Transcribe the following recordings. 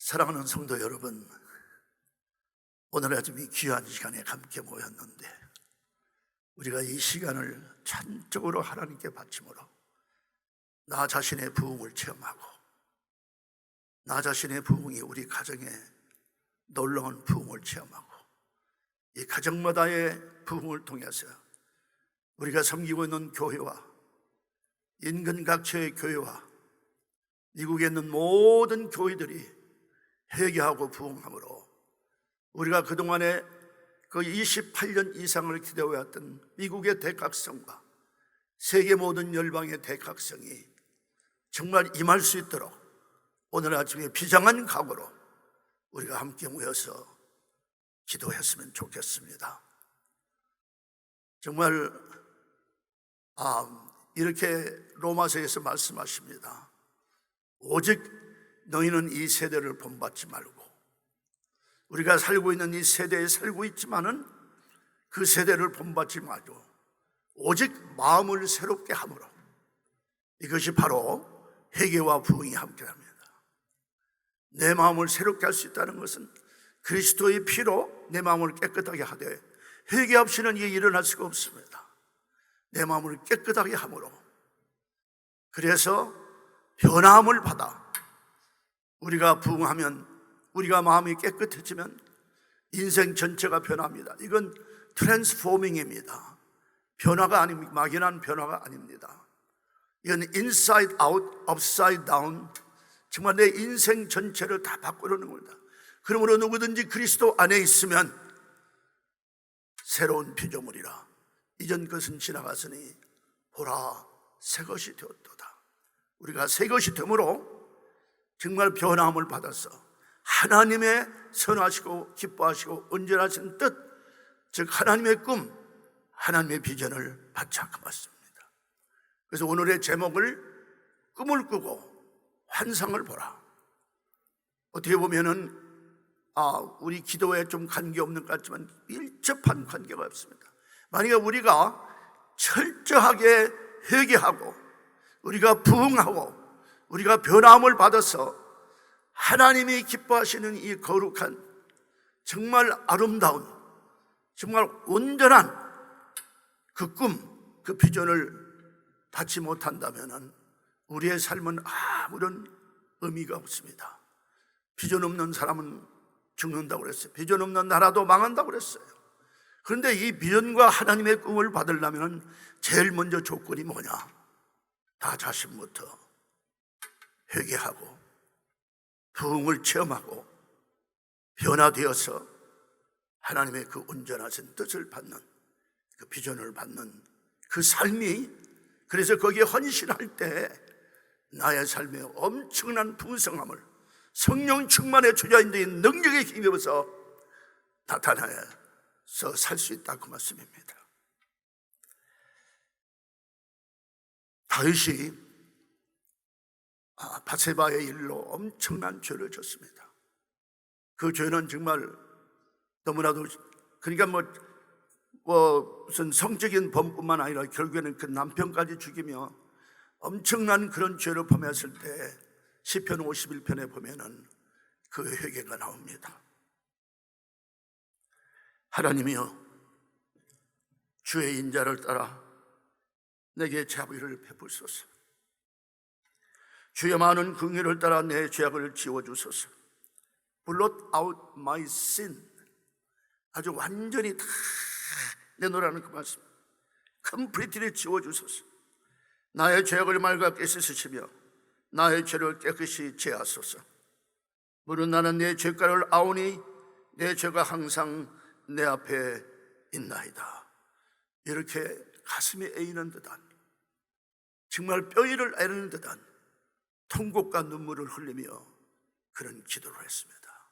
사랑하는 성도 여러분, 오늘 아침 이 귀한 시간에 함께 모였는데 우리가 이 시간을 전적으로 하나님께 바침으로 나 자신의 부흥을 체험하고 나 자신의 부흥이 우리 가정에 놀라운 부흥을 체험하고 이 가정마다의 부흥을 통해서 우리가 섬기고 있는 교회와 인근 각처의 교회와 미국에 있는 모든 교회들이 회개하고 부흥함으로 우리가 그동안에 그 28년 이상을 기대해왔던 미국의 대각성과 세계 모든 열방의 대각성이 정말 임할 수 있도록 오늘 아침에 비장한 각오로 우리가 함께 모여서 기도했으면 좋겠습니다. 정말 이렇게 로마서에서 말씀하십니다. 오직 너희는 이 세대를 본받지 말고, 우리가 살고 있는 이 세대에 살고 있지만은 그 세대를 본받지 말고 오직 마음을 새롭게 함으로, 이것이 바로 회개와 부흥이 함께합니다. 내 마음을 새롭게 할 수 있다는 것은 그리스도의 피로 내 마음을 깨끗하게 하되 회개 없이는 이게 일어날 수가 없습니다. 내 마음을 깨끗하게 함으로, 그래서 변화함을 받아 우리가 부흥하면, 우리가 마음이 깨끗해지면 인생 전체가 변합니다. 이건 트랜스포밍입니다. 변화가 아닙니다. 막연한 변화가 아닙니다. 이건 인사이드 아웃, 업사이드 다운, 정말 내 인생 전체를 다 바꾸려는 겁니다. 그러므로 누구든지 그리스도 안에 있으면 새로운 피조물이라, 이전 것은 지나갔으니 보라 새 것이 되었도다. 우리가 새 것이 되므로 정말 변화함을 받아서 하나님의 선하시고 기뻐하시고 온전하신 뜻, 즉 하나님의 꿈, 하나님의 비전을 바짝함았습니다. 그래서 오늘의 제목을 꿈을 꾸고 환상을 보라. 어떻게 보면은 우리 기도에 좀 관계없는 것 같지만 밀접한 관계가 없습니다. 만약에 우리가 철저하게 회개하고 우리가 부흥하고 우리가 변화함을 받아서 하나님이 기뻐하시는 이 거룩한, 정말 아름다운, 정말 온전한 그 꿈, 그 비전을 받지 못한다면 우리의 삶은 아무런 의미가 없습니다. 비전 없는 사람은 죽는다고 그랬어요. 비전 없는 나라도 망한다고 그랬어요. 그런데 이 비전과 하나님의 꿈을 받으려면 제일 먼저 조건이 뭐냐? 나 자신부터 회개하고 부흥을 체험하고 변화되어서 하나님의 그 온전하신 뜻을 받는, 그 비전을 받는 그 삶이, 그래서 거기에 헌신할 때 나의 삶에 엄청난 풍성함을 성령 충만의 주자인들의 능력에 힘입어서 나타나서 살 수 있다, 그 말씀입니다. 다윗이 바세바의 일로 엄청난 죄를 졌습니다. 그 죄는 정말 너무나도, 그러니까 무슨 성적인 범뿐만 아니라 결국에는 그 남편까지 죽이며 엄청난 그런 죄를 범했을 때 시편 51편에 보면은 그 회개가 나옵니다. 하나님이여, 주의 인자를 따라 내게 자비를 베푸소서. 주의 많은 긍휼을 따라 내 죄악을 지워주소서. Blot out my sin. 아주 완전히 다 내놓으라는 그 말씀, 컴플리트리 지워주소서. 나의 죄악을 맑게 씻으시며 나의 죄를 깨끗이 제하소서. 물은 나는 내 죄가를 아오니 내 죄가 항상 내 앞에 있나이다. 이렇게 가슴이 애이는 듯한, 정말 뼈를 애르는 듯한 통곡과 눈물을 흘리며 그런 기도를 했습니다.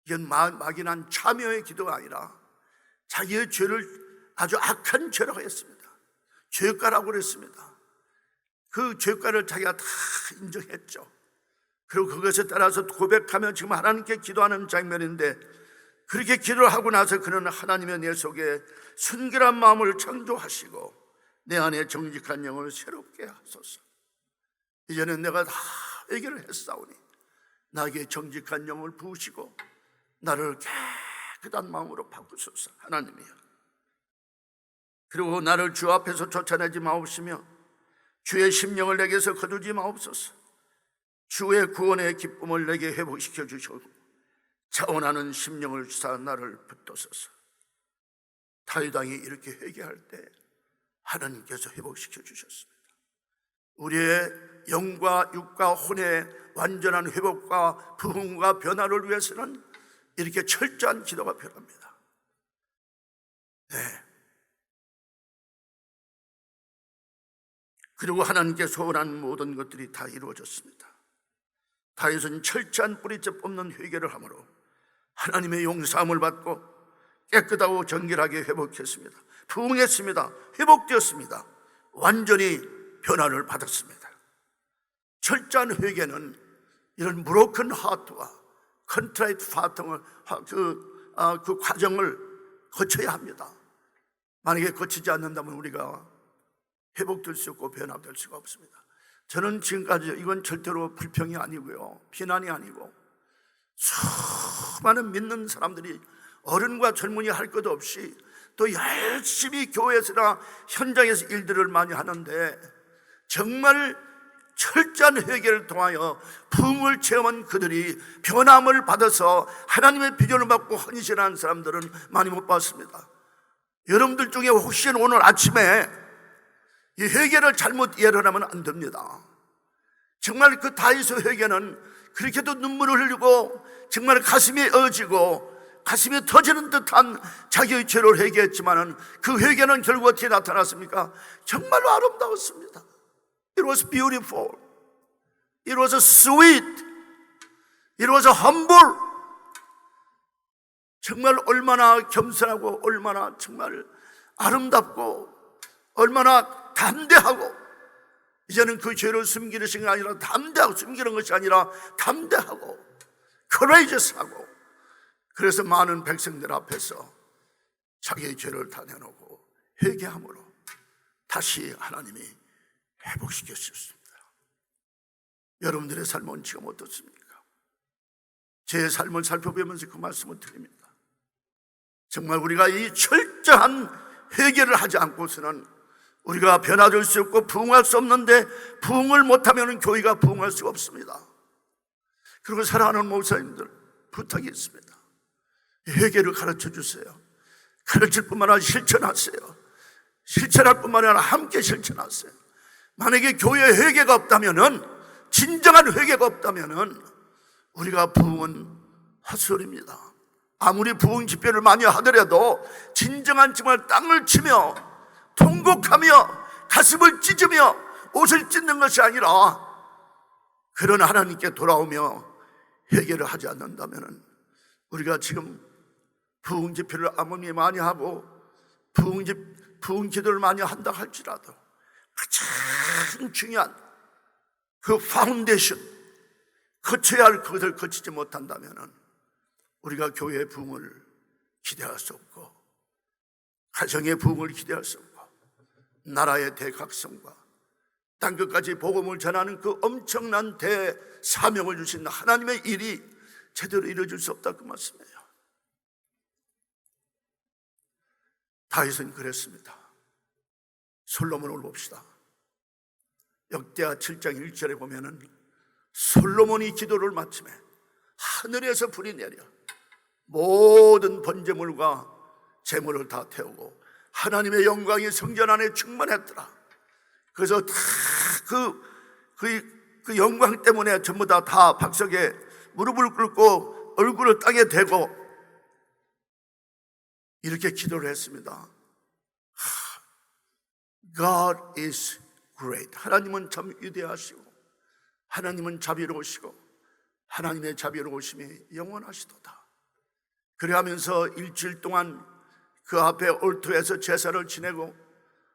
이건 막연한 참여의 기도가 아니라 자기의 죄를 아주 악한 죄라고 했습니다. 죄가라고 그랬습니다. 그 죄가를 자기가 다 인정했죠. 그리고 그것에 따라서 고백하며 지금 하나님께 기도하는 장면인데, 그렇게 기도를 하고 나서 그는 하나님의 내 속에 순결한 마음을 창조하시고 내 안에 정직한 영을 새롭게 하소서. 이제는 내가 다 해결을 했사오니 나에게 정직한 영을 부으시고 나를 깨끗한 마음으로 바꾸소서. 하나님이여, 그리고 나를 주 앞에서 쫓아내지 마옵시며 주의 심령을 내게서 거두지 마옵소서. 주의 구원의 기쁨을 내게 회복시켜 주시고 자원하는 심령을 주사 나를 붙드소서. 다윗 왕이 이렇게 회개할 때 하나님께서 회복시켜 주셨습니다. 우리의 영과 육과 혼의 완전한 회복과 부흥과 변화를 위해서는 이렇게 철저한 기도가 필요합니다. 네. 그리고 하나님께 소원한 모든 것들이 다 이루어졌습니다. 다윗은 철저한 뿌리째 뽑는 회개를 하므로 하나님의 용서함을 받고 깨끗하고 정결하게 회복했습니다. 부흥했습니다. 회복되었습니다. 완전히 변화를 받았습니다. 철저한 회개는 이런 브로큰 하트와 컨트라이트 하트를 그 과정을 거쳐야 합니다. 만약에 거치지 않는다면 우리가 회복될 수 없고 변화될 수가 없습니다. 저는 지금까지 이건 절대로 불평이 아니고요, 비난이 아니고, 수많은 믿는 사람들이 어른과 젊은이 할 것 없이 또 열심히 교회에서나 현장에서 일들을 많이 하는데 정말 철저한 회개를 통하여 부흥을 체험한 그들이 변함을 받아서 하나님의 비전을 받고 헌신하는 사람들은 많이 못 봤습니다. 여러분들 중에 혹시 오늘 아침에 이 회개를 잘못 이해를 하면 안 됩니다. 정말 그 다윗의 회개는 그렇게도 눈물을 흘리고 정말 가슴이 어지고 가슴이 터지는 듯한 자기의 죄를 회개했지만은 그 회개는 결국 어떻게 나타났습니까? 정말로 아름다웠습니다. It was beautiful. It was sweet. It was humble. 정말 얼마나 겸손하고 얼마나 정말 아름답고 얼마나 담대하고, 이제는 그 죄를 숨기는 것이 아니라 담대하고, 숨기는 것이 아니라 담대하고 courageous하고, 그래서 많은 백성들 앞에서 자기의 죄를 다 내놓고 회개함으로 다시 하나님이 회복시켜 주셨습니다. 여러분들의 삶은 지금 어떻습니까? 제 삶을 살펴보면서 그 말씀을 드립니다. 정말 우리가 이 철저한 회개를 하지 않고서는 우리가 변화될 수 없고 부흥할 수 없는데, 부흥을 못하면 교회가 부흥할 수가 없습니다. 그리고 사랑하는 목사님들, 부탁이 있습니다. 회개를 가르쳐 주세요. 가르칠 뿐만 아니라 실천하세요. 실천할 뿐만 아니라 함께 실천하세요. 만약에 교회에 회개가 없다면은, 진정한 회개가 없다면은 우리가 부흥은 헛소리입니다. 아무리 부흥 집회를 많이 하더라도 진정한 정말 땅을 치며 통곡하며 가슴을 찢으며 옷을 찢는 것이 아니라 그런 하나님께 돌아오며 회개를 하지 않는다면 우리가 지금 부흥 집회를 아무리 많이 하고 부흥 기도를 많이 한다 할지라도 가장 중요한 그 파운데이션, 거쳐야 할 그것을 거치지 못한다면 우리가 교회의 부흥을 기대할 수 없고, 가정의 부흥을 기대할 수 없고, 나라의 대각성과 땅끝까지 복음을 전하는 그 엄청난 대사명을 주신 하나님의 일이 제대로 이루어질 수 없다, 그 말씀이에요. 다윗은 그랬습니다. 솔로몬을 봅시다. 역대하 7장 1절에 보면은 솔로몬이 기도를 마침에 하늘에서 불이 내려 모든 번제물과 제물을 다 태우고 하나님의 영광이 성전 안에 충만했더라. 그래서 다 그 영광 때문에 전부 다 박석에 무릎을 꿇고 얼굴을 땅에 대고 이렇게 기도를 했습니다. God is great. 하나님은 참 위대하시고 하나님은 자비로우시고 하나님의 자비로우심이 영원하시도다. 그래 하면서 일주일 동안 그 앞에 올토에서 제사를 지내고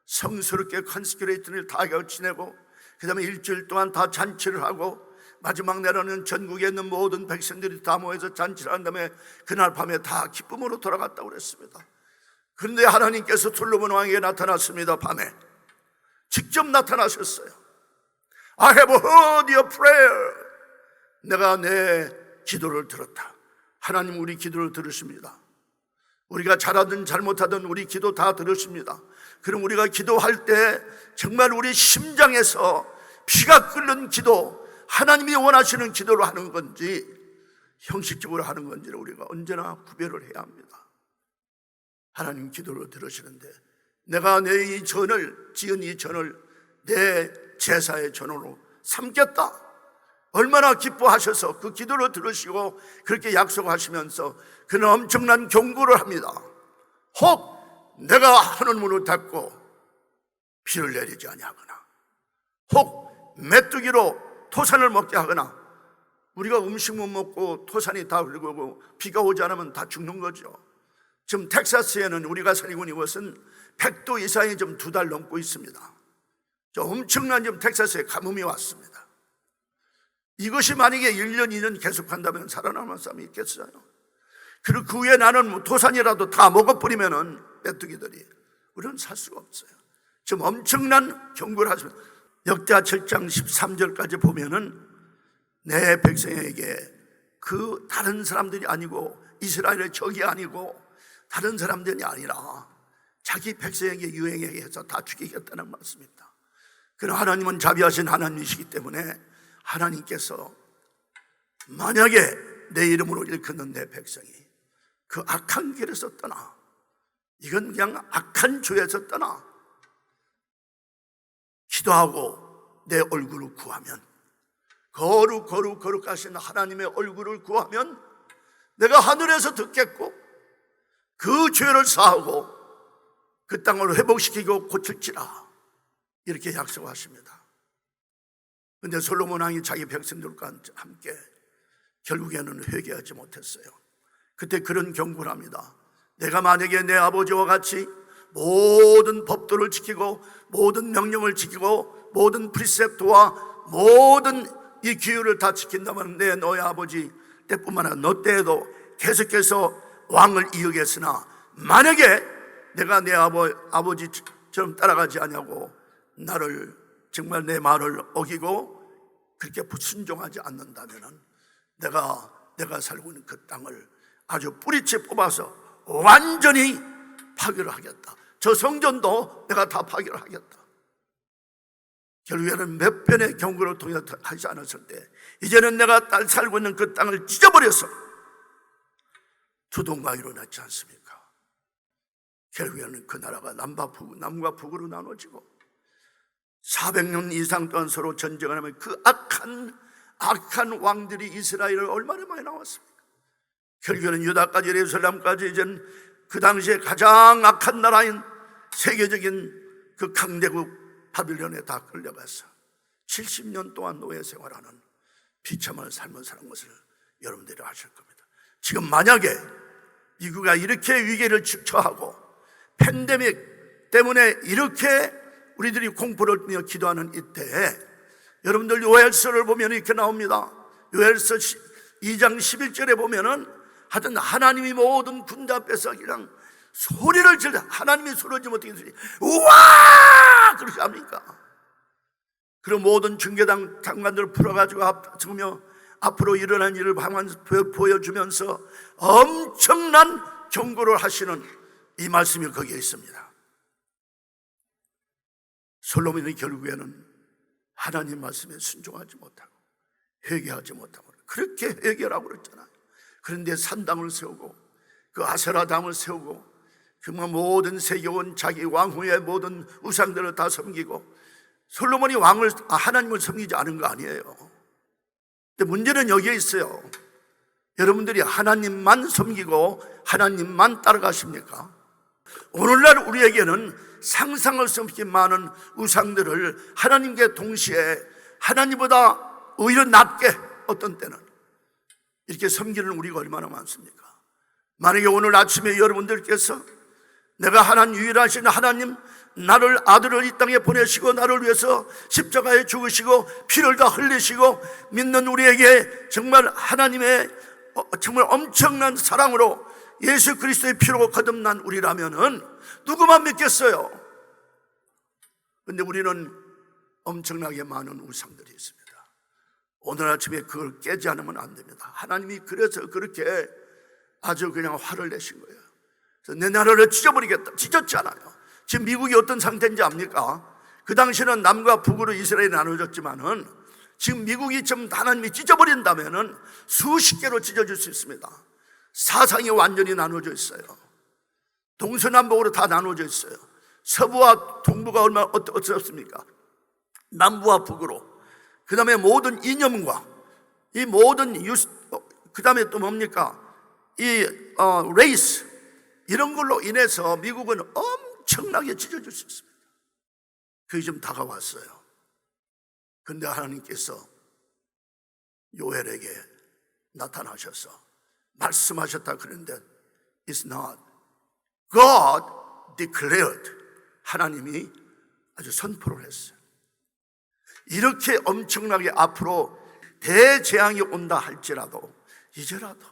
성스럽게 컨스크레이트를 다 지내고 그 다음에 일주일 동안 다 잔치를 하고 마지막 날에는 전국에 있는 모든 백성들이 다 모여서 잔치를 한 다음에 그날 밤에 다 기쁨으로 돌아갔다고 그랬습니다. 그런데 하나님께서 솔로몬 왕에게 나타났습니다. 밤에 직접 나타나셨어요. I have heard your prayer. 내가 내 기도를 들었다. 하나님 우리 기도를 들으십니다. 우리가 잘하든 잘못하든 우리 기도 다 들으십니다. 그럼 우리가 기도할 때 정말 우리 심장에서 피가 끓는 기도, 하나님이 원하시는 기도를 하는 건지 형식적으로 하는 건지를 우리가 언제나 구별을 해야 합니다. 하나님 기도를 들으시는데 내가 내 이 전을, 지은 이 전을 내 제사의 전으로 삼겠다. 얼마나 기뻐하셔서 그 기도를 들으시고 그렇게 약속하시면서 그는 엄청난 경고를 합니다. 혹 내가 하늘문을 닫고 비를 내리지 아니하거나, 혹 메뚜기로 토산을 먹게 하거나, 우리가 음식 못 먹고 토산이 다 흘리고 비가 오지 않으면 다 죽는 거죠. 지금 텍사스에는 우리가 살고 있는 곳은 100도 이상이 좀 2달 넘고 있습니다. 엄청난 지금 텍사스에 가뭄이 왔습니다. 이것이 만약에 1년, 2년 계속한다면 살아남은 사람이 있겠어요? 그리고 그 후에 나는 토산이라도 다 먹어버리면은 메뚜기들이, 우리는 살 수가 없어요. 지금 엄청난 경고를 하십니다. 역대하 7장 13절까지 보면은 내 백성에게 그 다른 사람들이 아니고 이스라엘의 적이 아니고 다른 사람들이 아니라 자기 백성에게 유행하게 해서 다 죽이겠다는 말씀입니다. 그러나 하나님은 자비하신 하나님이시기 때문에 하나님께서 만약에 내 이름으로 일컫는 내 백성이 그 악한 길에서 떠나, 이건 그냥 악한 죄에서 떠나 기도하고 내 얼굴을 구하면, 거룩하신 하나님의 얼굴을 구하면 내가 하늘에서 듣겠고 그 죄를 사하고 그 땅을 회복시키고 고칠지라, 이렇게 약속하십니다. 그런데 솔로몬 왕이 자기 백성들과 함께 결국에는 회개하지 못했어요. 그때 그런 경고를 합니다. 내가 만약에 내 아버지와 같이 모든 법도를 지키고 모든 명령을 지키고 모든 프리셉트와 모든 이 규율을 다 지킨다면 너의 아버지 때뿐만 아니라 너 때에도 계속해서 왕을 이으겠으나, 만약에 내가 내 아버지처럼 따라가지 않냐고 나를 정말 내 말을 어기고 그렇게 불순종하지 않는다면 내가 살고 있는 그 땅을 아주 뿌리채 뽑아서 완전히 파괴를 하겠다. 저 성전도 내가 다 파괴를 하겠다. 결국에는 몇 번의 경고를 통해 하지 않았을 때 이제는 내가 살고 있는 그 땅을 찢어버려서 두 동가 일어났지 않습니까? 결국에는 그 나라가 남과 북으로 나눠지고 400년 이상 동안 서로 전쟁을 하면 그 악한 왕들이 이스라엘을 얼마나 많이 나왔습니까? 결국에는 유다까지 예루살렘까지 이젠 그 당시에 가장 악한 나라인 세계적인 그 강대국 바빌론에 다 끌려가서 70년 동안 노예 생활하는 비참한 삶을 사는 것을 여러분들이 아실 겁니다. 지금 만약에 미국이 이렇게 위기를 처하고 팬데믹 때문에 이렇게 우리들이 공포를 뛰며 기도하는 이때에 여러분들 요엘서를 보면 이렇게 나옵니다. 요엘서 2장 11절에 보면은 하여튼 하나님이 모든 군대 앞에서 그냥 소리를 질러, 하나님이 소리를 지르면 어떻게 되지? 우와! 그렇게 합니까? 그리고 모든 중계당 장관들을 풀어가지고 앞서며 앞으로 일어난 일을 보여주면서 엄청난 경고를 하시는 이 말씀이 거기에 있습니다. 솔로몬이 결국에는 하나님 말씀에 순종하지 못하고 회개하지 못하고 그렇게 회개하라고 그랬잖아요. 그런데 산당을 세우고 그 아세라당을 세우고 그 모든 세계원 자기 왕후의 모든 우상들을 다 섬기고 솔로몬이 하나님을 섬기지 않은 거 아니에요. 근데 문제는 여기에 있어요. 여러분들이 하나님만 섬기고 하나님만 따라가십니까? 오늘날 우리에게는 상상할 수 없게 많은 우상들을 하나님께 동시에 하나님보다 오히려 낮게 어떤 때는 이렇게 섬기는 우리가 얼마나 많습니까? 만약에 오늘 아침에 여러분들께서 내가 하나님 유일하신 하나님, 나를 아들을 이 땅에 보내시고 나를 위해서 십자가에 죽으시고 피를 다 흘리시고 믿는 우리에게 정말 하나님의 정말 엄청난 사랑으로 예수 그리스도의 피로 거듭난 우리라면은 누구만 믿겠어요? 그런데 우리는 엄청나게 많은 우상들이 있습니다. 오늘 아침에 그걸 깨지 않으면 안 됩니다. 하나님이 그래서 그렇게 아주 그냥 화를 내신 거예요. 그래서 내 나라를 찢어버리겠다. 찢었지 않아요. 지금 미국이 어떤 상태인지 압니까? 그 당시는 남과 북으로 이스라엘이 나눠졌지만은 지금 미국이 좀 하나님이 찢어버린다면은 수십 개로 찢어질 수 있습니다. 사상이 완전히 나눠져 있어요. 동서남북으로 다 나눠져 있어요. 서부와 동부가 얼마나 어떻습니까? 남부와 북으로. 그 다음에 모든 이념과 이 모든 그 다음에 또 뭡니까? 레이스 이런 걸로 인해서 미국은 엄청나게 찢어질 수 있습니다. 그게 좀 다가왔어요. 근데 하나님께서 요엘에게 나타나셔서 말씀하셨다 그랬는데 It's not. God declared. 하나님이 아주 선포를 했어요. 이렇게 엄청나게 앞으로 대재앙이 온다 할지라도 이제라도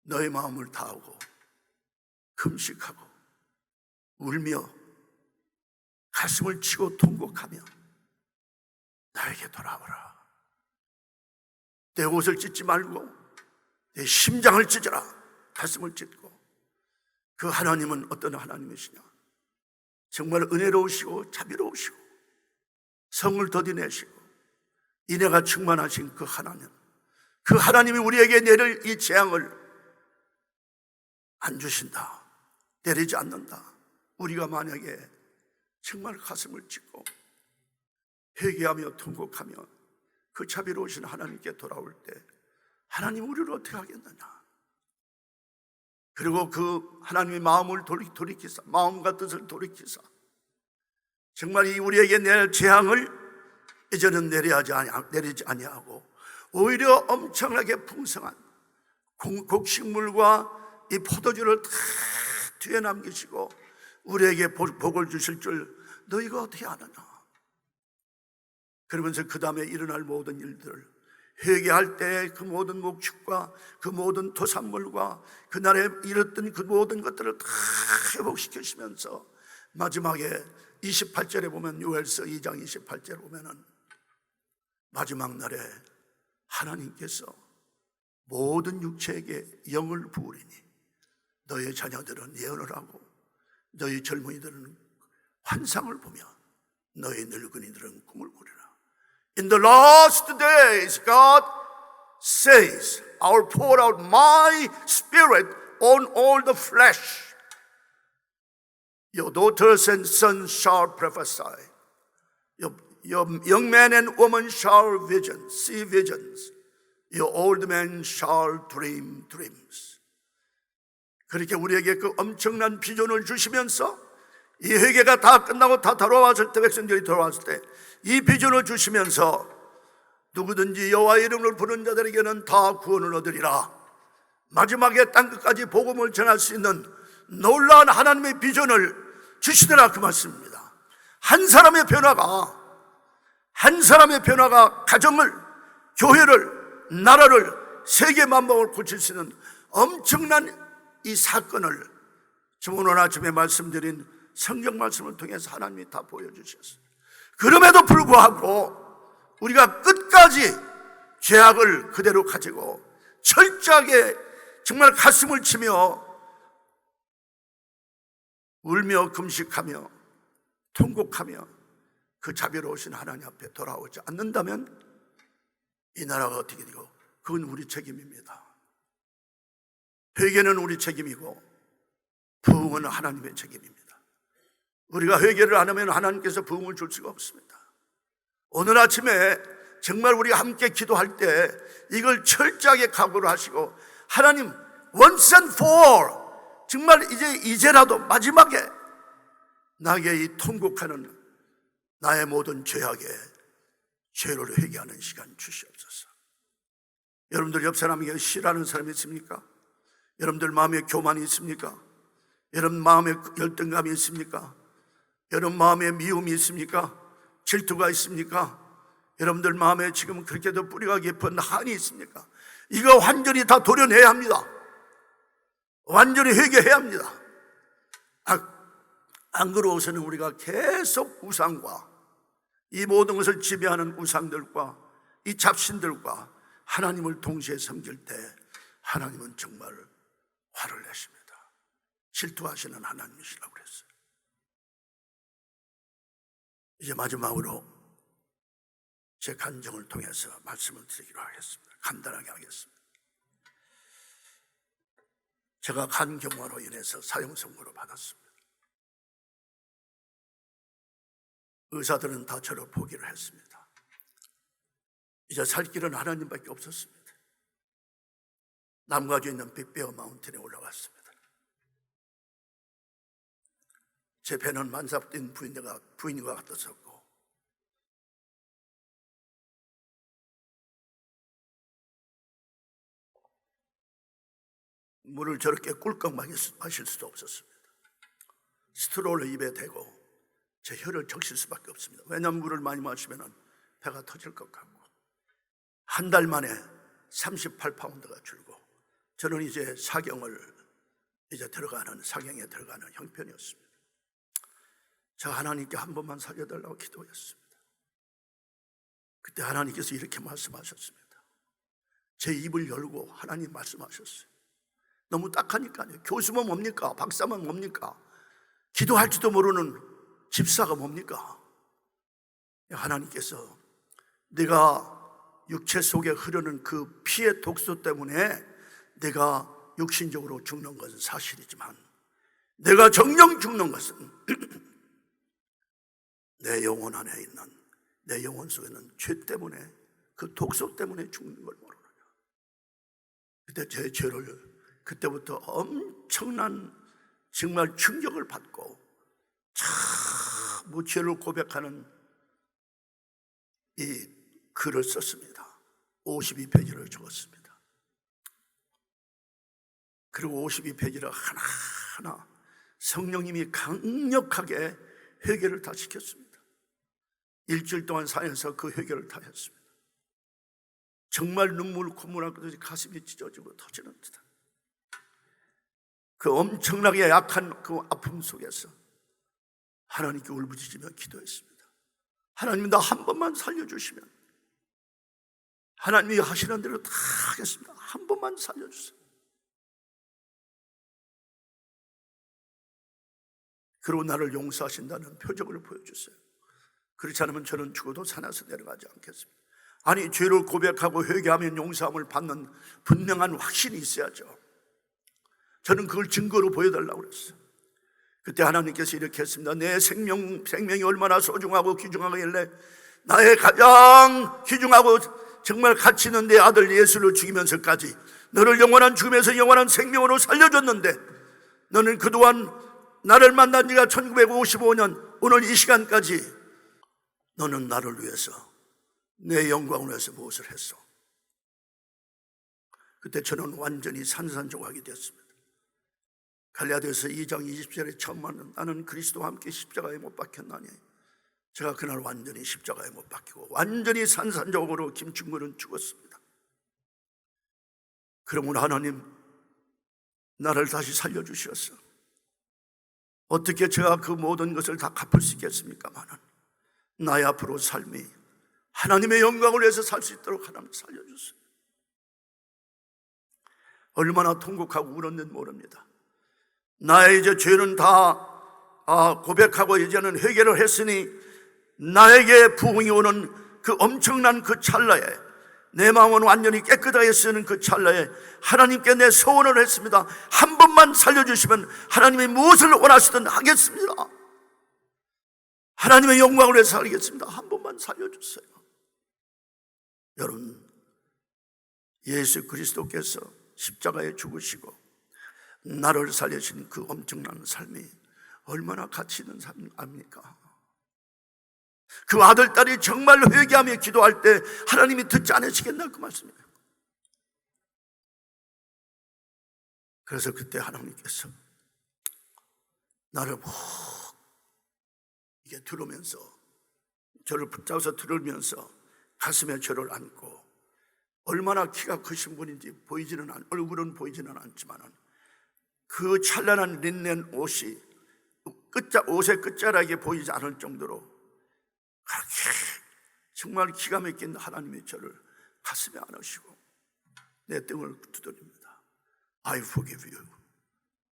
너의 마음을 다하고 금식하고 울며 가슴을 치고 통곡하며 나에게 돌아오라. 내 옷을 찢지 말고 내 심장을 찢어라. 가슴을 찢고. 그 하나님은 어떤 하나님이시냐? 정말 은혜로우시고 자비로우시고 성을 더디내시고 인애가 충만하신 그 하나님, 그 하나님이 우리에게 내릴 이 재앙을 안 주신다, 내리지 않는다. 우리가 만약에 정말 가슴을 찢고 회개하며 통곡하며 그 자비로우신 하나님께 돌아올 때 하나님 우리를 어떻게 하겠느냐? 그리고 그 하나님의 마음을 돌이키사, 마음과 뜻을 돌이키사 정말 이 우리에게 낼 재앙을 이제는 내리지 아니하고 오히려 엄청나게 풍성한 곡식물과 이 포도주를 다 뒤에 남기시고 우리에게 복을 주실 줄 너희가 어떻게 아느냐? 그러면서 그 다음에 일어날 모든 일들을 회개할 때 그 모든 목축과 그 모든 토산물과 그날에 잃었던 그 모든 것들을 다 회복시키시면서 마지막에 28절에 보면 요엘서 2장 28절에 보면은 마지막 날에 하나님께서 모든 육체에게 영을 부으리니 너의 자녀들은 예언을 하고 너희 젊은이들은 환상을 보며 너희 늙은이들은 꿈을 꾸리라. In the last days, God says, I'll pour out my spirit on all the flesh. Your daughters and sons shall prophesy. Your young men and women shall see visions. Your old men shall dream dreams. 그렇게 우리에게 그 엄청난 비전을 주시면서 이 회개가 다 끝나고 다 돌아왔을 때, 백성들이 돌아왔을 때 이 비전을 주시면서 누구든지 여호와의 이름을 부르는 자들에게는 다 구원을 얻으리라. 마지막에 땅끝까지 복음을 전할 수 있는 놀라운 하나님의 비전을 주시더라 그 말씀입니다. 한 사람의 변화가 가정을, 교회를, 나라를, 세계 만방을 고칠 수 있는 엄청난 이 사건을 저 오늘 아침에 말씀드린 성경 말씀을 통해서 하나님이 다 보여주셨어요. 그럼에도 불구하고 우리가 끝까지 죄악을 그대로 가지고 철저하게 정말 가슴을 치며 울며 금식하며 통곡하며 그 자비로우신 하나님 앞에 돌아오지 않는다면 이 나라가 어떻게 되고 그건 우리 책임입니다. 회개는 우리 책임이고 부흥은 하나님의 책임입니다. 우리가 회개를 안 하면 하나님께서 부흥을 줄 수가 없습니다. 오늘 아침에 정말 우리가 함께 기도할 때 이걸 철저하게 각오를 하시고 하나님 once and for 정말 이제라도 마지막에 나에게 이 통곡하는 나의 모든 죄악에 죄를 회개하는 시간 주시옵소서. 여러분들 옆 사람에게 싫어하는 사람이 있습니까? 여러분들 마음에 교만이 있습니까? 여러분 마음에 열등감이 있습니까? 여러분 마음에 미움이 있습니까? 질투가 있습니까? 여러분들 마음에 지금 그렇게도 뿌리가 깊은 한이 있습니까? 이거 완전히 다 도려내야 합니다. 완전히 회개해야 합니다. 안 그러고서는 우리가 계속 우상과 이 모든 것을 지배하는 우상들과 이 잡신들과 하나님을 동시에 섬길 때 하나님은 정말 화를 내십니다. 질투하시는 하나님이시라고 그랬어요. 이제 마지막으로 제 간증을 통해서 말씀을 드리기로 하겠습니다. 간단하게 하겠습니다. 제가 간경화로 인해서 사형 선고를 받았습니다. 의사들은 다 저를 포기를 했습니다. 이제 살 길은 하나님밖에 없었습니다. 남가주에 있는 빅베어 마운틴에 올라갔습니다. 제 배는 만삭된 부인과 같았었고, 물을 저렇게 꿀꺽 마실 수도 없었습니다. 스트로를 입에 대고 제 혀를 적실 수밖에 없습니다. 왜냐하면 물을 많이 마시면 배가 터질 것 같고, 한 달 만에 38파운드가 줄고, 저는 이제 사경에 들어가는 형편이었습니다. 제가 하나님께 한 번만 살려달라고 기도했습니다. 그때 하나님께서 이렇게 말씀하셨습니다. 제 입을 열고 하나님 말씀하셨어요. 너무 딱하니까요. 교수면 뭡니까? 박사면 뭡니까? 기도할지도 모르는 집사가 뭡니까? 하나님께서 내가 육체 속에 흐르는 그 피의 독소 때문에 내가 육신적으로 죽는 것은 사실이지만, 내가 정령 죽는 것은 내 영혼 안에 있는, 내 영혼 속에 있는 죄 때문에, 그 독소 때문에 죽는 걸 모르느냐. 그때 제 죄를, 그때부터 엄청난 정말 충격을 받고 참 죄를 고백하는 이 글을 썼습니다. 52페이지를 적었습니다. 그리고 52페이지를 하나하나 성령님이 강력하게 회개를 다 시켰습니다. 일주일 동안 사면서 그 회개를 다 했습니다. 정말 눈물 콧물 흘리듯이 가슴이 찢어지고 터지는 듯한 그 엄청나게 약한 그 아픔 속에서 하나님께 울부짖으며 기도했습니다. 하나님, 나 한 번만 살려주시면, 하나님이 하시는 대로 다 하겠습니다. 한 번만 살려주세요. 그리고 나를 용서하신다는 표적을 보여주세요. 그렇지 않으면 저는 죽어도 산에서 내려가지 않겠습니다. 아니, 죄를 고백하고 회개하면 용서함을 받는 분명한 확신이 있어야죠. 저는 그걸 증거로 보여달라고 그랬어요. 그때 하나님께서 이렇게 했습니다. 내 생명이 얼마나 소중하고 귀중하길래 나의 가장 귀중하고 정말 가치 있는 내 아들 예수를 죽이면서까지 너를 영원한 죽음에서 영원한 생명으로 살려줬는데, 너는 그동안 나를 만난 지가 1955년 오늘 이 시간까지 너는 나를 위해서, 내 영광을 위해서 무엇을 했어? 그때 저는 완전히 산산조각이 됐습니다. 갈라디아서 2장 20절에 처음 나는 그리스도와 함께 십자가에 못 박혔나니, 제가 그날 완전히 십자가에 못 박히고 완전히 산산조각으로 김충근은 죽었습니다. 그러면 하나님, 나를 다시 살려주셨어. 어떻게 제가 그 모든 것을 다 갚을 수 있겠습니까마는, 나의 앞으로 삶이 하나님의 영광을 위해서 살 수 있도록 하나님 살려주세요. 얼마나 통곡하고 울었는지 모릅니다. 나의 이제 죄는 다 고백하고 이제는 회개를 했으니 나에게 부흥이 오는 그 엄청난 그 찰나에, 내 마음은 완전히 깨끗하게 쓰는 그 찰나에 하나님께 내 소원을 했습니다. 한 번만 살려주시면 하나님이 무엇을 원하시든 하겠습니다. 하나님의 영광을 위해서 살겠습니다. 한 번만 살려주세요. 여러분, 예수 그리스도께서 십자가에 죽으시고 나를 살리신 그 엄청난 삶이 얼마나 가치 있는 삶 아닙니까? 그 아들, 딸이 정말로 회개하며 기도할 때 하나님이 듣지 않으시겠나, 그 말씀이에요. 그래서 그때 하나님께서 나를 이게 들으면서, 저를 붙잡아서 들으면서 가슴에 저를 안고, 얼마나 키가 크신 분인지 얼굴은 보이지는 않지만은 그 찬란한 린넨 옷이 옷의 끝자락이 보이지 않을 정도로 그렇게 정말 기가 막힌 하나님의 저를 가슴에 안으시고 내 등을 두드립니다. I forgive you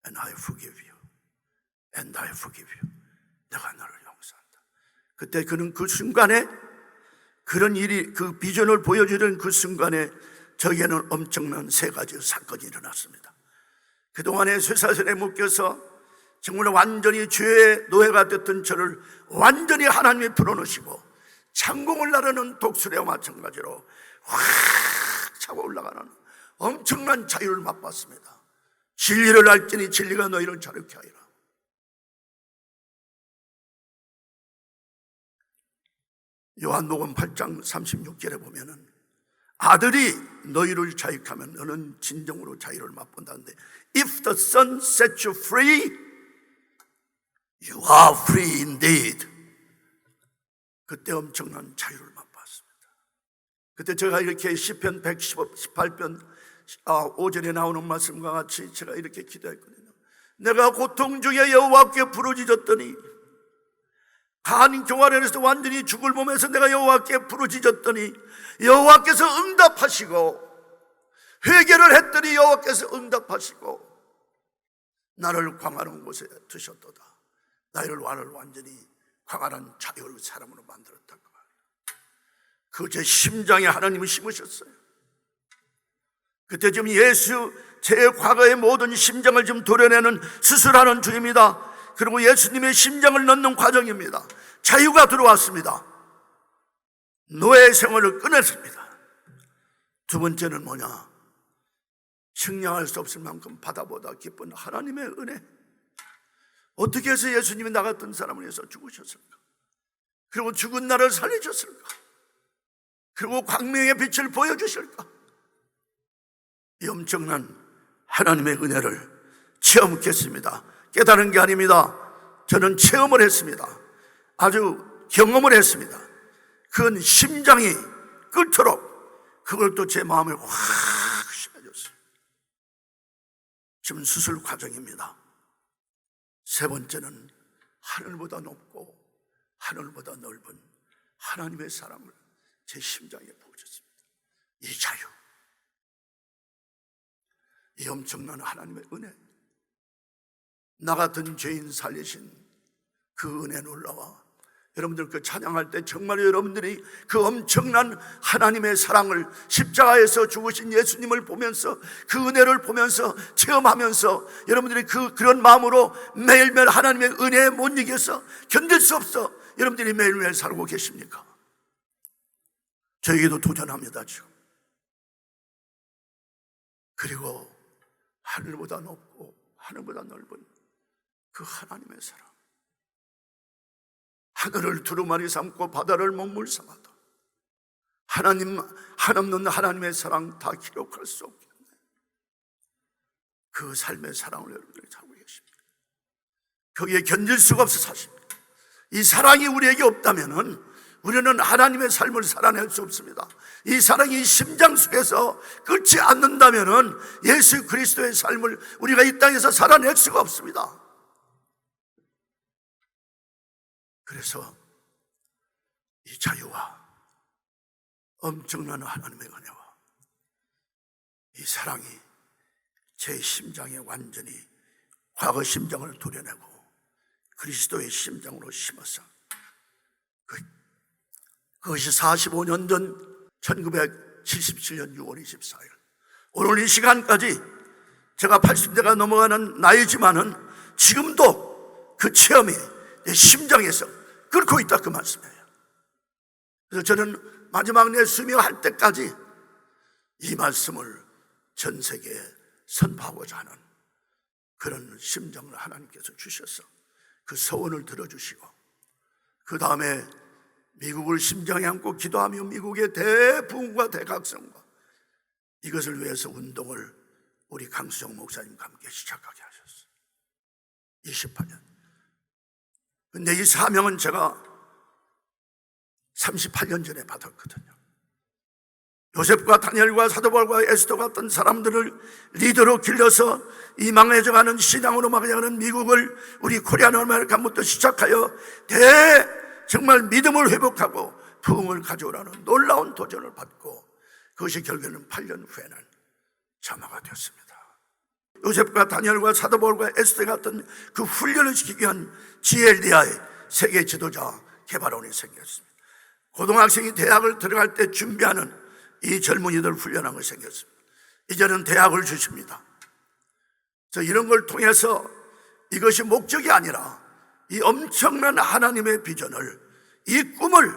and I forgive you and I forgive you. 내가 너를 용서한다. 그때 그는 그 순간에 그런 일이, 그 비전을 보여주는 그 순간에 저에게는 엄청난 세 가지 사건이 일어났습니다. 그동안에 쇠사슬에 묶여서 정말 완전히 죄의 노예가 됐던 저를 완전히 하나님이 풀어놓으시고 창공을 나르는 독수리와 마찬가지로 확 차고 올라가는 엄청난 자유를 맛봤습니다. 진리를 알지니 진리가 너희를 자유케 하리라. 요한복음 8장 36절에 보면은 아들이 너희를 자유하면 너는 진정으로 자유를 맛본다는데 If the Son sets you free, you are free indeed. 그때 엄청난 자유를 맛봤습니다. 그때 제가 이렇게 시편 118편 5절에 나오는 말씀과 같이 제가 이렇게 기도했거든요. 내가 고통 중에 여호와께 부르짖었더니 간 교활에서 완전히 죽을 몸에서 내가 여호와께 부르짖었더니 여호와께서 응답하시고 회개를 했더니 여호와께서 응답하시고 나를 광활한 곳에 두셨도다. 나를 완전히 광활한 자유를 사람으로 만들었다고 말이에요. 그 제 심장에 하나님을 심으셨어요. 그때 지금 예수 제 과거의 모든 심장을 좀 도려내는 수술하는 중입니다. 그리고 예수님의 심장을 넣는 과정입니다. 자유가 들어왔습니다. 노예 생활을 끊었습니다. 두 번째는 뭐냐? 측량할 수 없을 만큼 바다보다 깊은 하나님의 은혜. 어떻게 해서 예수님이 나 같은 사람을 위해서 죽으셨을까? 그리고 죽은 나를 살리셨을까? 그리고 광명의 빛을 보여주실까? 이 엄청난 하나님의 은혜를 체험했습니다. 깨달은 게 아닙니다. 저는 체험을 했습니다. 아주 경험을 했습니다. 그건 심장이 끓도록 그걸 또 제 마음에 확 심어줬어요. 지금 수술 과정입니다. 세 번째는 하늘보다 높고 하늘보다 넓은 하나님의 사랑을 제 심장에 부어줬습니다. 이 자유, 이 엄청난 하나님의 은혜, 나 같은 죄인 살리신 그 은혜 놀라와 여러분들 그 찬양할 때 정말 여러분들이 그 엄청난 하나님의 사랑을 십자가에서 죽으신 예수님을 보면서 그 은혜를 보면서 체험하면서 여러분들이 그런 마음으로 매일매일 하나님의 은혜에 못 이겨서 견딜 수 없어 여러분들이 매일매일 살고 계십니까? 저에게도 도전합니다 지금. 그리고 하늘보다 높고 하늘보다 넓은 그 하나님의 사랑, 하늘을 두루마리 삼고 바다를 먹물 삼아도 하나님 한없는 하나님의 사랑 다 기록할 수 없겠네. 그 삶의 사랑을 여러분들이 살고 계십니다. 거기에 견딜 수가 없어 사십니다. 이 사랑이 우리에게 없다면은 우리는 하나님의 삶을 살아낼 수 없습니다. 이 사랑이 심장 속에서 끓지 않는다면은 예수 그리스도의 삶을 우리가 이 땅에서 살아낼 수가 없습니다. 그래서 이 자유와 엄청난 하나님의 은혜와 이 사랑이 제 심장에 완전히 과거 심장을 도려내고 그리스도의 심장으로 심어서 그것이 45년 전 1977년 6월 24일 오늘 이 시간까지 제가 80대가 넘어가는 나이지만은 지금도 그 체험이 내 심장에서 끓고 있다 그 말씀이에요. 그래서 저는 마지막 내 수명할 때까지 이 말씀을 전 세계에 선포하고자 하는 그런 심정을 하나님께서 주셔서 그 소원을 들어주시고 그 다음에 미국을 심장에 안고 기도하며 미국의 대부흥과 대각성과 이것을 위해서 운동을 우리 강수정 목사님과 함께 시작하게 하셨어요. 28년. 근데 이 사명은 제가 38년 전에 받았거든요. 요셉과 다니엘과 사도바울과 에스더 같은 사람들을 리더로 길러서 이 망해져가는 신앙으로 망해져가는 미국을 우리 코리안 아메리칸부터 시작하여 정말 믿음을 회복하고 부흥을 가져오라는 놀라운 도전을 받고, 그것이 결국에는 8년 후에는 점화가 되었습니다. 요셉과 다니엘과 사도 바울과 에스더 같은 그 훈련을 시키기 위한 GLDI 세계 지도자 개발원이 생겼습니다. 고등학생이 대학을 들어갈 때 준비하는 이 젊은이들 훈련한 것이 생겼습니다. 이제는 대학을 주십니다. 이런 걸 통해서 이것이 목적이 아니라 이 엄청난 하나님의 비전을, 이 꿈을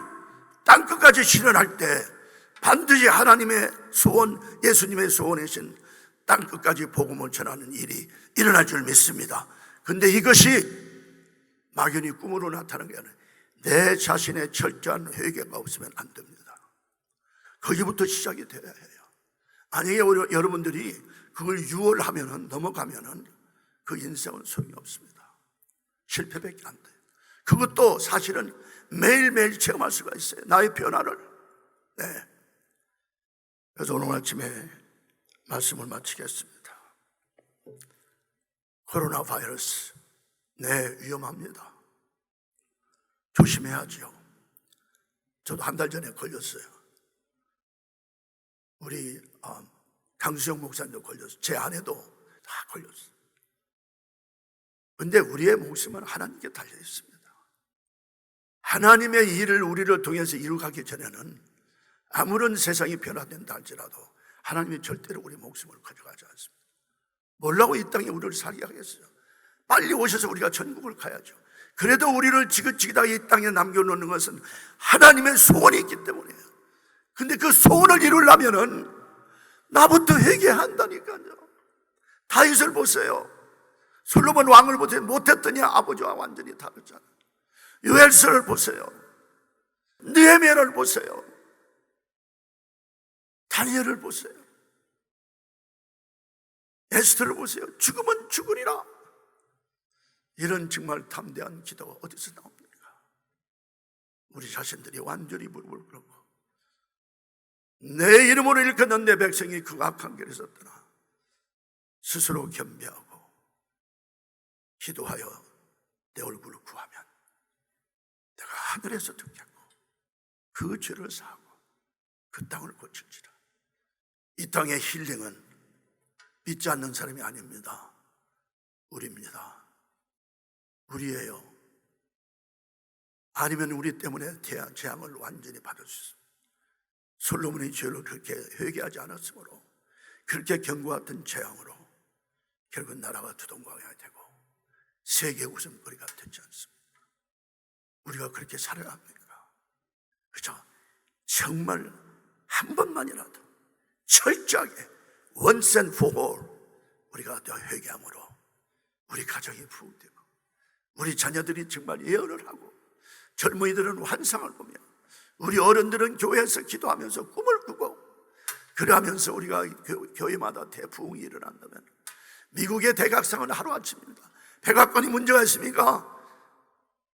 땅끝까지 실현할 때 반드시 하나님의 소원, 예수님의 소원이신 땅끝까지 복음을 전하는 일이 일어날 줄 믿습니다. 근데 이것이 막연히 꿈으로 나타나는 게 아니라 내 자신의 철저한 회개가 없으면 안 됩니다. 거기부터 시작이 돼야 해요. 만약에 여러분들이 그걸 유월하면은, 넘어가면은 그 인생은 소용이 없습니다. 실패밖에 안 돼요. 그것도 사실은 매일매일 체험할 수가 있어요. 나의 변화를. 네. 그래서 오늘 아침에 말씀을 마치겠습니다. 코로나 바이러스, 네, 위험합니다. 조심해야죠. 저도 한 달 전에 걸렸어요. 우리 강수영 목사님도 걸렸어요. 제 아내도 다 걸렸어요. 그런데 우리의 목숨은 하나님께 달려 있습니다. 하나님의 일을 우리를 통해서 이루가기 전에는 아무런 세상이 변화된다 할지라도 하나님이 절대로 우리 목숨을 가져가지 않습니다. 뭐라고 이 땅에 우리를 살게 하겠어요? 빨리 오셔서 우리가 천국을 가야죠. 그래도 우리를 지긋지긋하게 이 땅에 남겨놓는 것은 하나님의 소원이 있기 때문이에요. 근데 그 소원을 이루려면은 나부터 회개한다니까요. 다윗을 보세요. 솔로몬 왕을 보세요. 못했더니 아버지와 완전히 다르잖아요. 요엘서를 보세요. 느헤미야를 보세요. 다니엘을 보세요. 에스더를 보세요. 죽으면 죽으리라. 이런 정말 담대한 기도가 어디서 나옵니까? 우리 자신들이 완전히 무릎을 꿇고 내 이름으로 일컫는 내 백성이 그 악한 길에서 떠나 스스로 겸비하고 기도하여 내 얼굴을 구하면 내가 하늘에서 듣겠고 그 죄를 사하고 그 땅을 고칠지라. 이 땅의 힐링은 믿지 않는 사람이 아닙니다. 우리입니다. 우리예요. 아니면 우리 때문에 재앙을 완전히 받을 수 있습니다. 솔로몬의 죄를 그렇게 회개하지 않았으므로 그렇게 경고했던 재앙으로 결국 나라가 두동강이 되고 세계 웃음거리가 되지 않습니다. 우리가 그렇게 살아야 합니까? 그렇죠? 정말 한 번만이라도 철저하게 once and for all 우리가 회개함으로 우리 가정이 부흥되고 우리 자녀들이 정말 예언을 하고 젊은이들은 환상을 보며 우리 어른들은 교회에서 기도하면서 꿈을 꾸고 그러하면서 우리가 교회마다 대부흥이 일어난다면 미국의 대각상은 하루아침입니다. 백악관이 문제가 있습니까?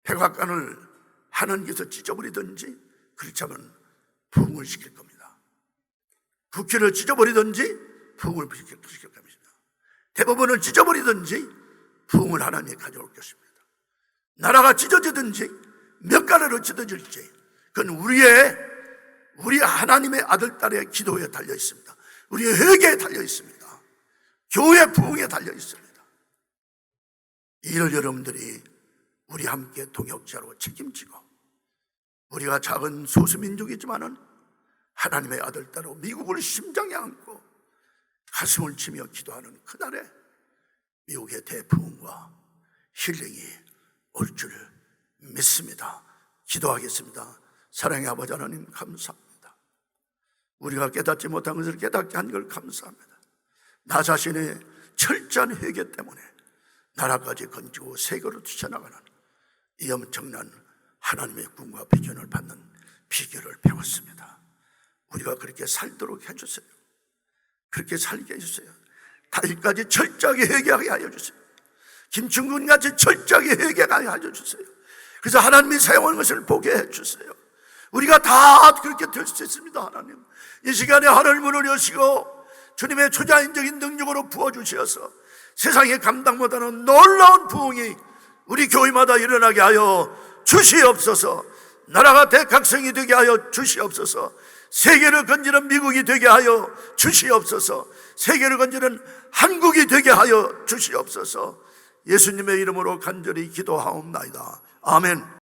백악관을 하는 것을 찢어버리든지 그렇지 않으면 부흥을 시킬 겁니다. 국회를 찢어버리든지 부흥을 시킬 겁니다. 대법원을 찢어버리든지 부흥을 하나님이 가져올 것입니다. 나라가 찢어지든지 몇 가지로 찢어질지 그건 우리 하나님의 아들, 딸의 기도에 달려 있습니다. 우리의 회개에 달려 있습니다. 교회 부흥에 달려 있습니다. 이를 여러분들이 우리 함께 동역자로 책임지고 우리가 작은 소수민족이지만은 하나님의 아들, 딸로 미국을 심장에 안고 가슴을 치며 기도하는 그날에 미국의 대부흥과 힐링이 올 줄 믿습니다. 기도하겠습니다. 사랑의 아버지 하나님 감사합니다. 우리가 깨닫지 못한 것을 깨닫게 한 걸 감사합니다. 나 자신의 철저한 회개 때문에 나라까지 건지고 세계로 뛰쳐나가는 이 엄청난 하나님의 꿈과 비전을 받는 비결을 배웠습니다. 우리가 그렇게 살도록 해주세요. 그렇게 살게 해주세요. 다윗까지 철저하게 회개하게 하여 주세요. 김충군같이 철저하게 회개하게 하여 주세요. 그래서 하나님이 사용하는 것을 보게 해주세요. 우리가 다 그렇게 될 수 있습니다. 하나님 이 시간에 하늘 문을 여시고 주님의 초자연적인 능력으로 부어주셔서 세상에 감당 못하는 놀라운 부흥이 우리 교회마다 일어나게 하여 주시옵소서. 나라가 대각성이 되게 하여 주시옵소서. 세계를 건지는 미국이 되게 하여 주시옵소서. 세계를 건지는 한국이 되게 하여 주시옵소서. 예수님의 이름으로 간절히 기도하옵나이다. 아멘.